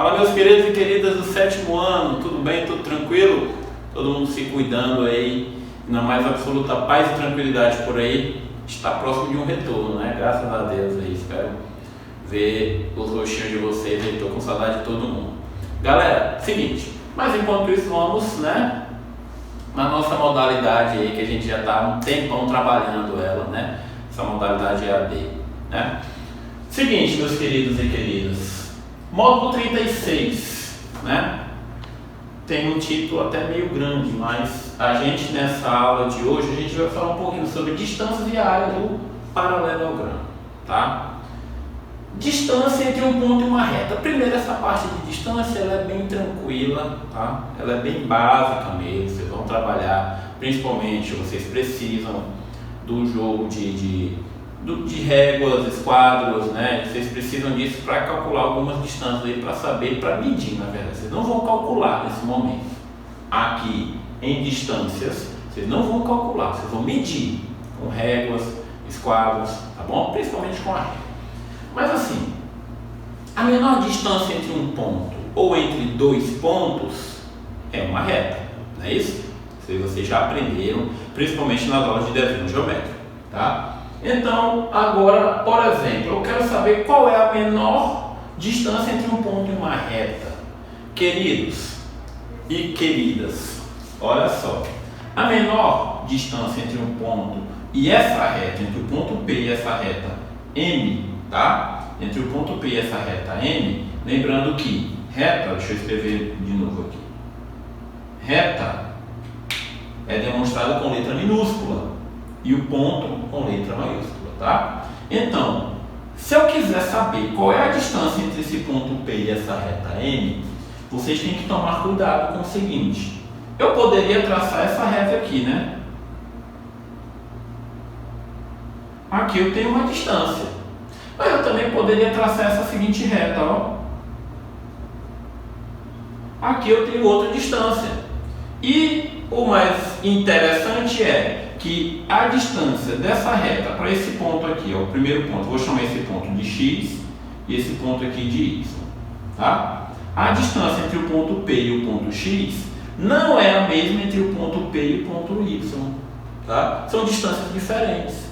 Fala, meus queridos e queridas do 7º ano, tudo bem, tudo tranquilo? Todo mundo se cuidando aí, na mais absoluta paz e tranquilidade por aí. Está próximo de um retorno, né? Graças a Deus aí, espero ver os rostinhos de vocês aí, tô com saudade de todo mundo. Galera, seguinte, mas enquanto isso vamos, né, na nossa modalidade aí, que a gente já está há um tempão trabalhando ela, né? Essa modalidade EAD, né? Seguinte, meus queridos e queridas, módulo 36, né? Tem um título até meio grande, mas a gente nessa aula de hoje, a gente vai falar um pouquinho sobre distâncias e área do paralelogramo, tá? Distância entre um ponto e uma reta. Primeiro, essa parte de distância ela é bem tranquila, tá? Ela é bem básica mesmo, vocês vão trabalhar, principalmente vocês precisam do jogo de réguas, esquadros, né? Vocês precisam disso para calcular algumas distâncias aí, para saber, para medir, na verdade. Vocês não vão calcular nesse momento. Aqui, em distâncias, vocês não vão calcular, vocês vão medir com réguas, esquadros, tá bom? Principalmente com a régua. Mas assim, a menor distância entre um ponto ou entre dois pontos é uma reta, não é isso? Vocês já aprenderam, principalmente nas aulas de desenho geométrico, tá? Então, agora, por exemplo, eu quero saber qual é a menor distância entre um ponto e uma reta. Queridos e queridas, olha só, a menor distância entre um ponto e essa reta, entre o ponto P e essa reta M, tá? Entre o ponto P e essa reta M, lembrando que reta, deixa eu escrever de novo aqui, reta é demonstrada com letra minúscula e o ponto com letra maiúscula, tá? Então, se eu quiser saber qual é a distância entre esse ponto P e essa reta M, vocês têm que tomar cuidado com o seguinte: eu poderia traçar essa reta aqui, né? Aqui eu tenho uma distância, mas eu também poderia traçar essa seguinte reta, ó. Aqui eu tenho outra distância. E o mais interessante é que a distância dessa reta para esse ponto aqui, ó, o primeiro ponto, vou chamar esse ponto de X e esse ponto aqui de Y, tá? A distância entre o ponto P e o ponto X não é a mesma entre o ponto P e o ponto Y, tá? São distâncias diferentes.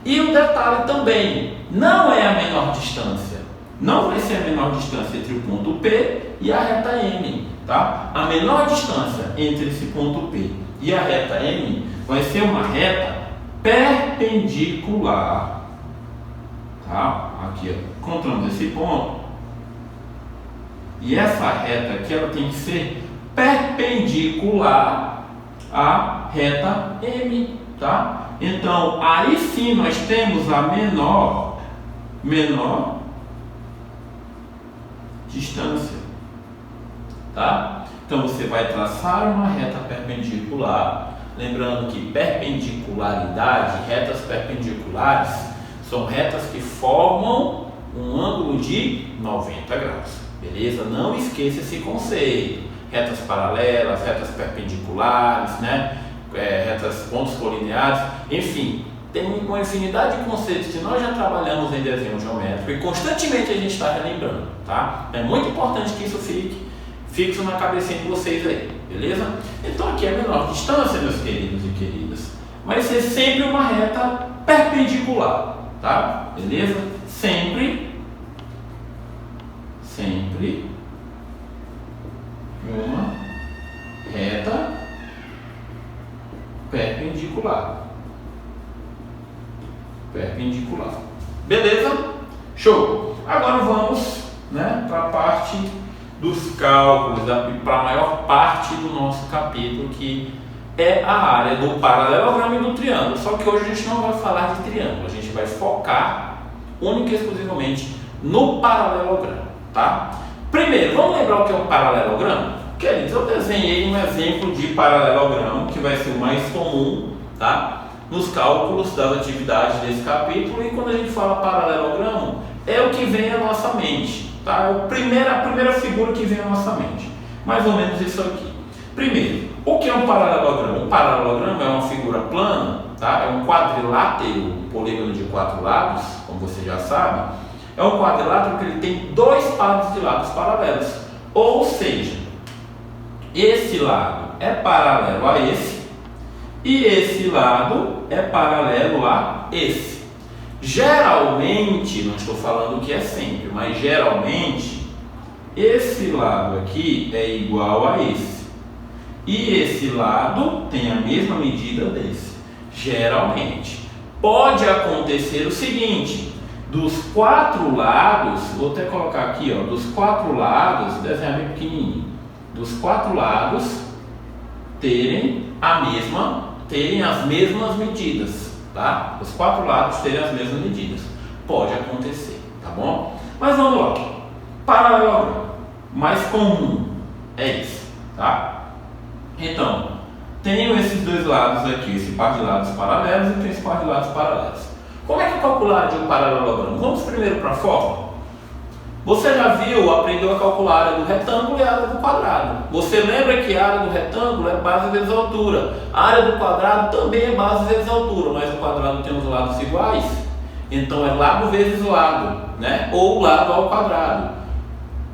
E o detalhe também, não é a menor distância, não vai ser a menor distância entre o ponto P e a reta M, tá? A menor distância entre esse ponto P e a reta M vai ser uma reta perpendicular, tá? Aqui, ó, encontramos esse ponto e essa reta aqui ela tem que ser perpendicular à reta M, tá? Então aí sim nós temos a menor distância, tá? Então você vai traçar uma reta perpendicular. Lembrando que perpendicularidade, retas perpendiculares, são retas que formam um ângulo de 90 graus. Beleza? Não esqueça esse conceito. Retas paralelas, retas perpendiculares, né? Retas pontos colineares, enfim, tem uma infinidade de conceitos que nós já trabalhamos em desenho geométrico e constantemente a gente está relembrando, tá? É muito importante que isso fique fixo na cabecinha de vocês aí, beleza? Então aqui é a menor distância, meus queridos e queridas, vai ser sempre uma reta perpendicular, tá? Beleza? Sempre uma reta perpendicular. Beleza? Show! Agora vamos, né, para a parte dos cálculos, para a maior parte do nosso capítulo, que é a área do paralelogramo e do triângulo. Só que hoje a gente não vai falar de triângulo, a gente vai focar única e exclusivamente no paralelogramo, tá? Primeiro, vamos lembrar o que é um paralelogramo? Queridos, eu desenhei um exemplo de paralelogramo, que vai ser o mais comum, tá? Nos cálculos das atividades desse capítulo, e quando a gente fala paralelogramo, é o que vem à nossa mente, tá? É a primeira figura que vem à nossa mente, mais ou menos isso aqui. Primeiro, o que é um paralelogramo? Um paralelogramo é uma figura plana, tá? É um quadrilátero, um polígono de 4 lados, como você já sabe. É um quadrilátero que ele tem 2 pares de lados paralelos. Ou seja, esse lado é paralelo a esse e esse lado é paralelo a esse. Geralmente, não estou falando que é sempre, mas geralmente esse lado aqui é igual a esse e esse lado tem a mesma medida desse. Geralmente. Pode acontecer o seguinte: dos quatro lados, vou até colocar aqui, ó, dos quatro lados, desenhar bem pequenininho, dos quatro lados terem as mesmas medidas, tá? Os quatro lados terem as mesmas medidas. Pode acontecer, tá bom? Mas vamos lá. Paralelogramo mais comum é esse, tá? Então, tenho esses dois lados aqui, esse par de lados paralelos e tem esse par de lados paralelos. Como é que eu calcular de um paralelogramo? Vamos primeiro para a fórmula. Você já viu, aprendeu a calcular a área do retângulo e a área do quadrado. Você lembra que a área do retângulo é base vezes altura. A área do quadrado também é base vezes altura, mas o quadrado tem os lados iguais. Então é lado vezes lado, né? Ou lado ao quadrado.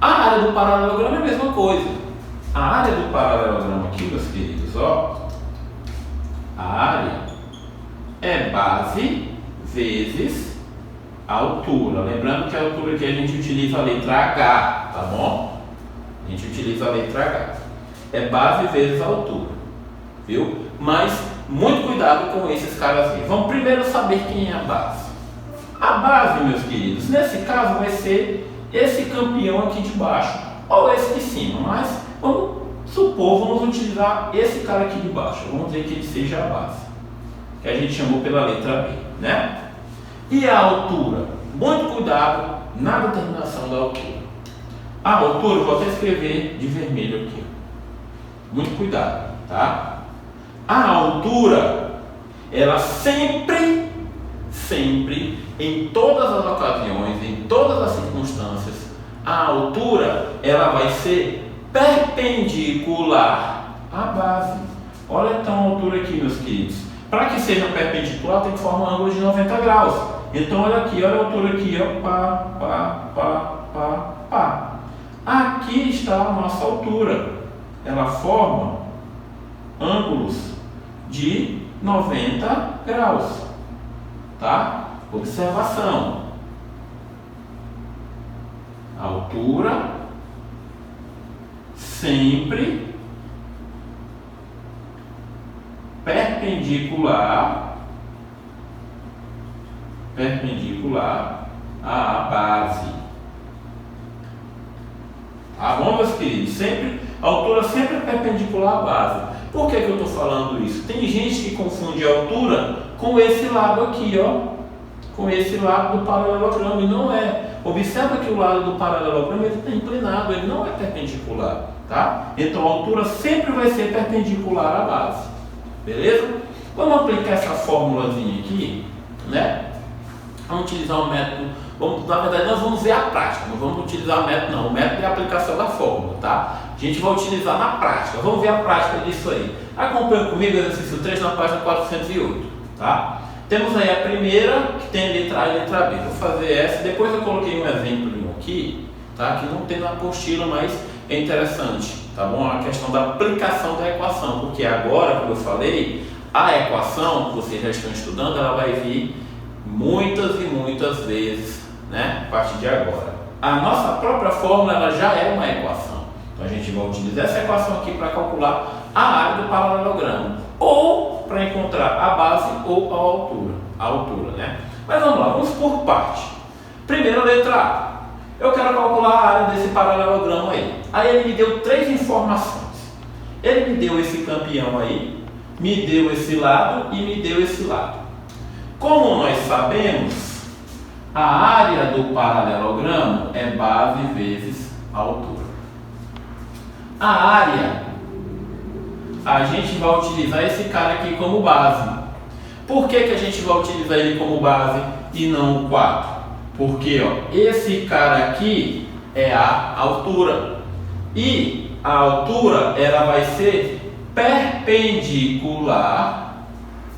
A área do paralelogramo é a mesma coisa. A área do paralelogramo aqui, meus queridos, ó. A área é base vezes a altura. Lembrando que a altura aqui a gente utiliza a letra H, tá bom? A gente utiliza a letra H. É base vezes a altura, viu? Mas muito cuidado com esses caras aqui. Vamos primeiro saber quem é a base. A base, meus queridos, nesse caso vai ser esse campeão aqui de baixo ou esse de cima, mas vamos supor, vamos utilizar esse cara aqui de baixo. Vamos dizer que ele seja a base, que a gente chamou pela letra B, né? E a altura? Muito cuidado na determinação da altura. A altura, vou até escrever de vermelho aqui. Muito cuidado, tá? A altura, ela sempre, em todas as ocasiões, em todas as circunstâncias, a altura, ela vai ser perpendicular à base. Olha então a altura aqui, meus queridos. Para que seja perpendicular, tem que formar um ângulo de 90 graus. Então, olha aqui, olha a altura aqui, ó, pá. Aqui está a nossa altura. Ela forma ângulos de 90 graus, tá? Observação. A altura sempre perpendicular à base. Tá bom, meus queridos? Sempre, a altura sempre é perpendicular à base. Por que eu estou falando isso? Tem gente que confunde a altura com esse lado aqui, ó. Com esse lado do paralelogramo, e não é. Observa que o lado do paralelogramo está inclinado, ele não é perpendicular, tá? Então a altura sempre vai ser perpendicular à base. Beleza? Vamos aplicar essa formulazinha aqui, né? Vamos utilizar o método. Na verdade, nós vamos ver a prática. Não vamos utilizar o método, não. O método é a aplicação da fórmula, tá? A gente vai utilizar na prática. Vamos ver a prática disso aí. Acompanha comigo o exercício 3 na página 408, tá? Temos aí a primeira, que tem a letra A e a letra B. Vou fazer essa. Depois eu coloquei um exemplo aqui, tá? Que não tem na apostila, mas é interessante, tá bom? A questão da aplicação da equação, porque agora, como eu falei, a equação que vocês já estão estudando, ela vai vir muitas e muitas vezes, né? A partir de agora. A nossa própria fórmula, ela já é uma equação. Então a gente vai utilizar essa equação aqui para calcular a área do paralelogramo, ou para encontrar a base ou a altura, né? Mas vamos lá, vamos por parte. Primeiro, a letra A. Eu quero calcular a área desse paralelogramo aí. Aí ele me deu 3 informações. Ele me deu esse campeão aí, me deu esse lado e me deu esse lado. Como nós sabemos, a área do paralelogramo é base vezes a altura. A área, a gente vai utilizar esse cara aqui como base. Por que a gente vai utilizar ele como base e não o 4? Porque ó, esse cara aqui é a altura. E a altura, ela vai ser perpendicular.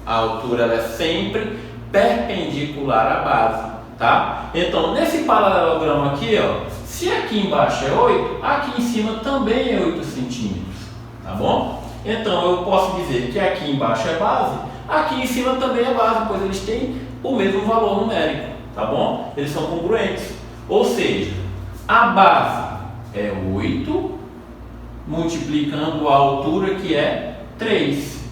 A altura, ela é sempre perpendicular à base, tá? Então, nesse paralelogramo aqui, ó, Se aqui embaixo é 8, aqui em cima também é 8 centímetros, tá bom? Então eu posso dizer que aqui embaixo é base, aqui em cima também é base, pois eles têm o mesmo valor numérico, tá bom? Eles são congruentes. Ou seja, a base é 8, multiplicando a altura que é 3.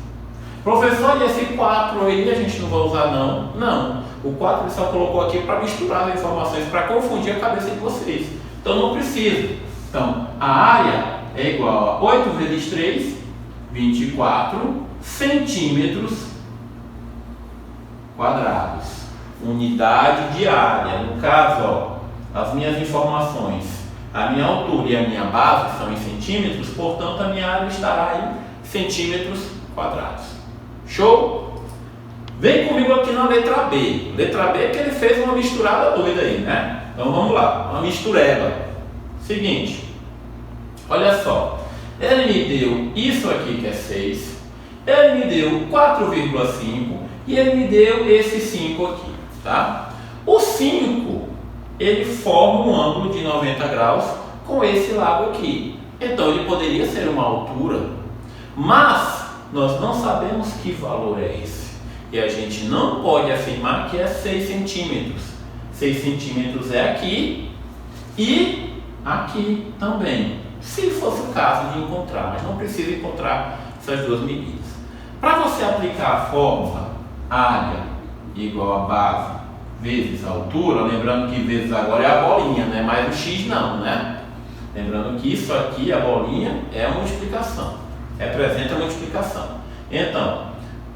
Professor, e esse 4 aí a gente não vai usar não? Não. O 4 ele só colocou aqui para misturar as informações, para confundir a cabeça de vocês. Então não precisa. Então, a área é igual a 8 vezes 3, 24 centímetros quadrados. Unidade de área. No caso, ó, as minhas informações, a minha altura e a minha base são em centímetros, portanto a minha área estará em centímetros quadrados. Show? Vem comigo aqui na letra B. Letra B é que ele fez uma misturada doida aí, né? Então vamos lá, uma mistureba. Seguinte, olha só. Ele me deu isso aqui que é 6, ele me deu 4,5 e ele me deu esse 5 aqui, tá? O 5, ele forma um ângulo de 90 graus com esse lado aqui. Então ele poderia ser uma altura, mas nós não sabemos que valor é esse. E a gente não pode afirmar que é 6 centímetros. 6 centímetros é aqui e aqui também. Se fosse o caso de encontrar, mas não precisa encontrar essas duas medidas. Para você aplicar a fórmula área igual a base vezes a altura, lembrando que vezes agora é a bolinha, não é mais o x não, né? Lembrando que isso aqui, a bolinha, é a multiplicação, representa a multiplicação. Então,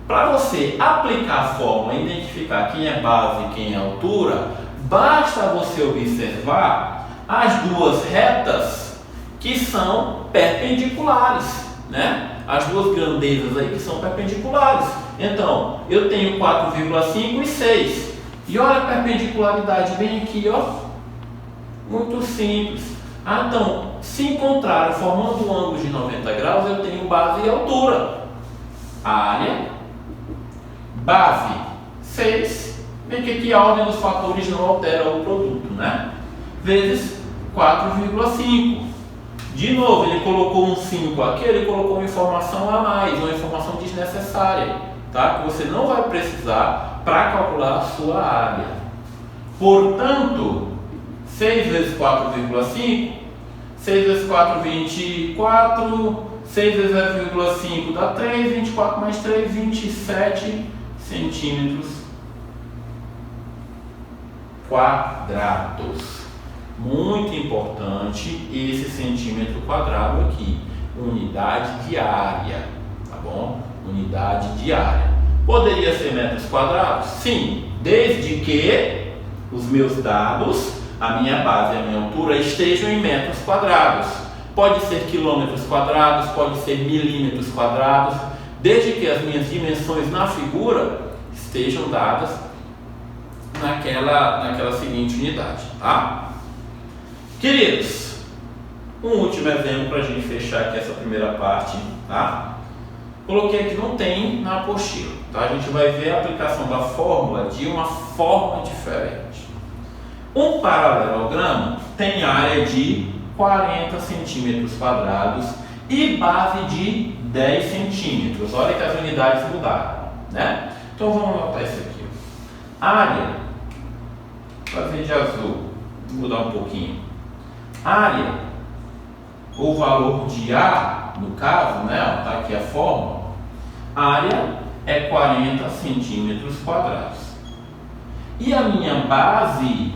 para você aplicar a fórmula e identificar quem é base e quem é altura, basta você observar as duas retas que são perpendiculares, né? As duas grandezas aí que são perpendiculares. Então, eu tenho 4,5 e 6. E olha a perpendicularidade bem aqui, ó. Muito simples. Então, se encontraram formando um ângulo de 90 graus, eu tenho base e altura. Área, base, 6. Bem que aqui a ordem dos fatores não altera o produto, né? Vezes 4,5. De novo, ele colocou um 5 aqui, ele colocou uma informação a mais, uma informação desnecessária, tá? Que você não vai precisar para calcular a sua área. Portanto, 6 vezes 4,5, 6 vezes 4, 24, 6 vezes 0,5 dá 3, 24 mais 3, 27 centímetros quadrados. Muito importante esse centímetro quadrado aqui, unidade de área, tá bom? Unidade de área. Poderia ser metros quadrados? Sim, desde que os meus dados, a minha base e a minha altura estejam em metros quadrados. Pode ser quilômetros quadrados, pode ser milímetros quadrados, desde que as minhas dimensões na figura estejam dadas naquela seguinte unidade, tá? Queridos, um último exemplo para a gente fechar aqui essa primeira parte, tá? Coloquei aqui, não tem na apostila, tá? A gente vai ver a aplicação da fórmula de uma forma diferente. Um paralelogramo tem área de 40 centímetros quadrados e base de 10 centímetros. Olha que as unidades mudaram, né? Então vamos anotar isso aqui. Área, vou fazer de azul, vou mudar um pouquinho. Área, o valor de A, no caso, né? Está aqui a fórmula. Área é 40 centímetros quadrados. E a minha base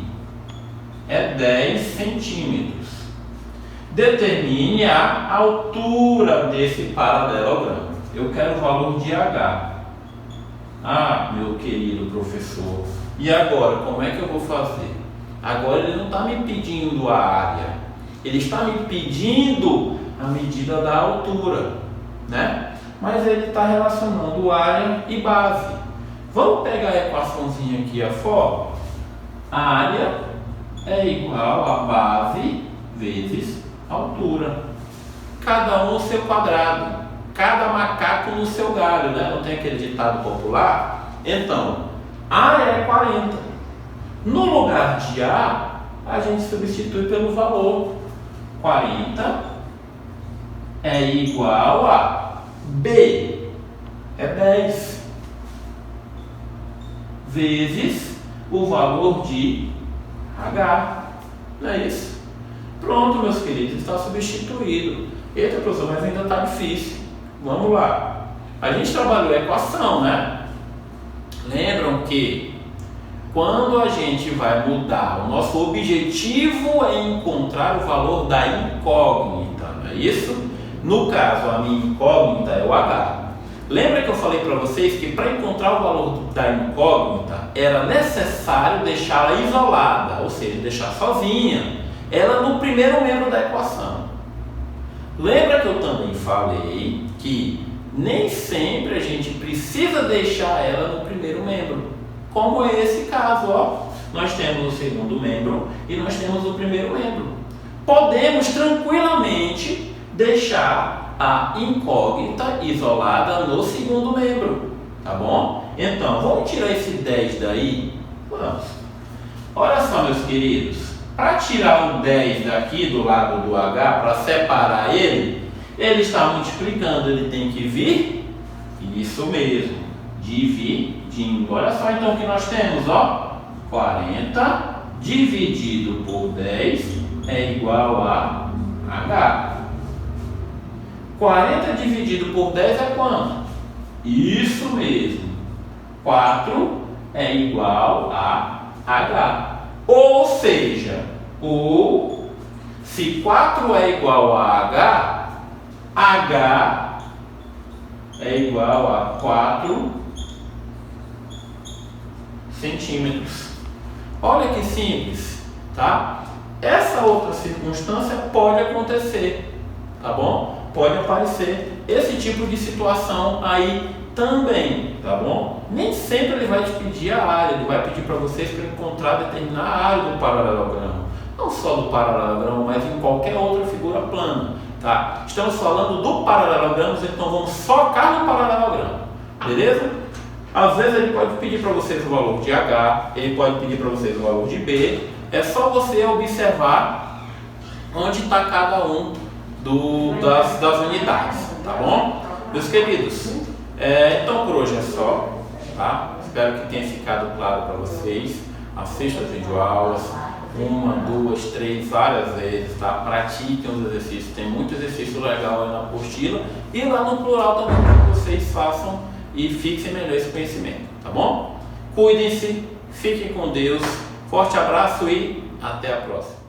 é 10 centímetros. Determine a altura desse paralelogramo. Eu quero o valor de H. Ah, meu querido professor, e agora, como é que eu vou fazer? Agora ele não está me pedindo a área, ele está me pedindo a medida da altura, né? Mas ele está relacionando área e base. Vamos pegar a equaçãozinha aqui, a fórmula. A área é igual a base vezes altura. Cada um no seu quadrado, cada macaco no seu galho, né? Não tem aquele ditado popular? Então, área é 40. No lugar de A, a gente substitui pelo valor. 40 é igual a B, é 10, vezes o valor de H. Não é isso? Pronto, meus queridos, está substituído. Eita, professor, mas ainda está difícil. Vamos lá. A gente trabalhou a equação, né? Lembram que quando a gente vai mudar, o nosso objetivo é encontrar o valor da incógnita, não é isso? No caso, a minha incógnita é o H. Lembra que eu falei para vocês que para encontrar o valor da incógnita era necessário deixá-la isolada, ou seja, deixar sozinha, ela no primeiro membro da equação. Lembra que eu também falei que nem sempre a gente precisa deixar ela no primeiro membro, como é esse caso, ó. Nós temos o segundo membro e nós temos o primeiro membro. Podemos tranquilamente deixar a incógnita isolada no segundo membro, tá bom? Então, vamos tirar esse 10 daí? Vamos. Olha só, meus queridos, para tirar o 10 daqui do lado do H, para separar ele está multiplicando, ele tem que vir, isso mesmo, dividindo. Olha só então o que nós temos, ó, 40 dividido por 10 é igual a H. 40 dividido por 10 é quanto? Isso mesmo, 4 é igual a H. Ou seja, se 4 é igual a H, H é igual a 4 centímetros. Olha que simples, tá? Essa outra circunstância pode acontecer, tá bom? Pode aparecer esse tipo de situação aí também, tá bom? Nem sempre ele vai te pedir a área, ele vai pedir para vocês para encontrar determinar a área do paralelogramo. Não só do paralelogramo, mas em qualquer outra figura plana, tá? Estamos falando do paralelogramo, então vamos focar no paralelogramo, beleza? Às vezes ele pode pedir para vocês o valor de H, ele pode pedir para vocês o valor de B. É só você observar onde está cada um das unidades, tá bom? Meus queridos, então por hoje é só, tá? Espero que tenha ficado claro para vocês. Assista as videoaulas, 1, 2, 3, várias vezes, tá? Pratiquem os exercícios, tem muito exercício legal aí na apostila e lá no plural também para que vocês façam e fixem melhor esse conhecimento, tá bom? Cuidem-se, fiquem com Deus, forte abraço e até a próxima.